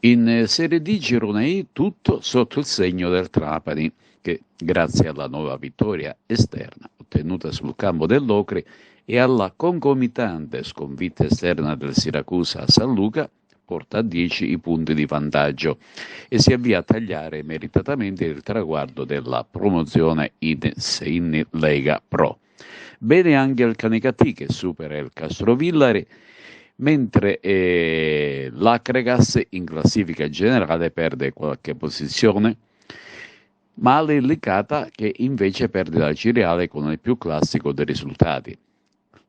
In Serie D Girone I tutto sotto il segno del Trapani, che grazie alla nuova vittoria esterna ottenuta sul campo dell'Ocri e alla concomitante sconfitta esterna del Siracusa a San Luca porta a 10 i punti di vantaggio e si avvia a tagliare meritatamente il traguardo della promozione in Lega Pro. Bene anche il Canicattì che supera il Castrovillari, mentre l'Acregas in classifica generale perde qualche posizione, male il Licata che invece perde la Ciriale con il più classico dei risultati.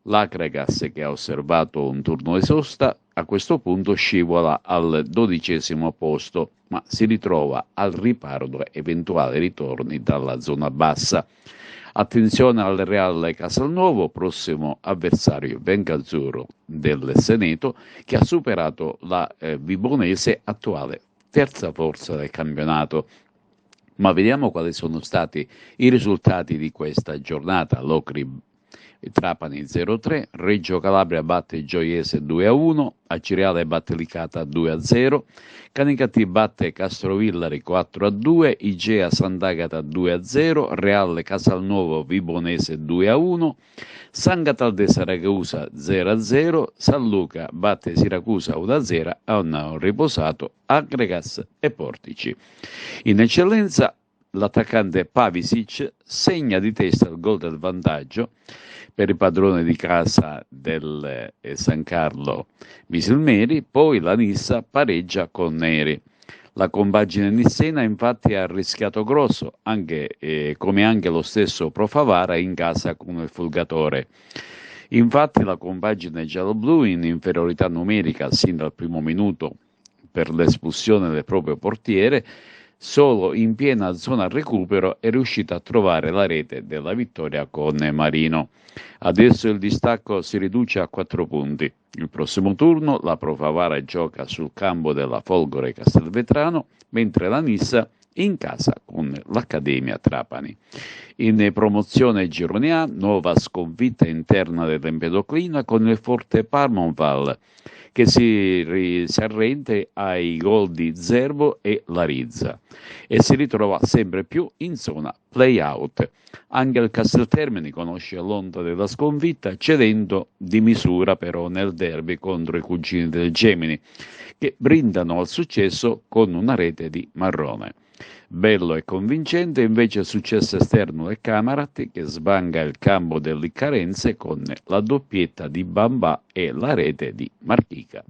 L'Acregas, che ha osservato un turno di sosta, a questo punto scivola al 12° posto, ma si ritrova al riparo da eventuali ritorni dalla zona bassa. Attenzione al Real Casalnuovo, prossimo avversario vengazzurro del Seneto, che ha superato la Vibonese, attuale terza forza del campionato. Ma vediamo quali sono stati i risultati di questa giornata. L'Ocri Trapani 0-3, Reggio Calabria batte Gioiese 2-1, Aciriale batte Licata 2-0, Canicattì batte Castrovillari 4-2, Igea Sant'Agata 2-0, Reale Casalnuovo Vibonese 2-1, San Cataldo Ragusa 0-0, San Luca batte Siracusa 1-0, hanno riposato Agregas e Portici. In eccellenza l'attaccante Pavisic segna di testa il gol del vantaggio per il padrone di casa del San Carlo Misilmeri, poi la Nissa pareggia con Neri. La compagine nissena infatti ha rischiato grosso, come anche lo stesso Profavara in casa con il Fulgatore. Infatti la compagine giallo-blu in inferiorità numerica sin dal primo minuto per l'espulsione del proprio portiere, solo in piena zona recupero è riuscita a trovare la rete della vittoria con Marino. Adesso il distacco si riduce a 4 punti. Il prossimo turno la Profavara gioca sul campo della Folgore Castelvetrano, mentre la Nissa in casa con l'Accademia Trapani. In promozione Girone A, nuova sconfitta interna dell'Empedoclina con il Forte Parmonval, che si arrende ai gol di Zerbo e Larizza e si ritrova sempre più in zona play-out. Anche il Casteltermini conosce l'onda della sconfitta, cedendo di misura però nel derby contro i cugini del Gemini, che brindano al successo con una rete di Marrone. Bello e convincente invece il successo esterno del Camarat, che sbanga il campo dell'Iccarense con la doppietta di Bambà e la rete di Marchica.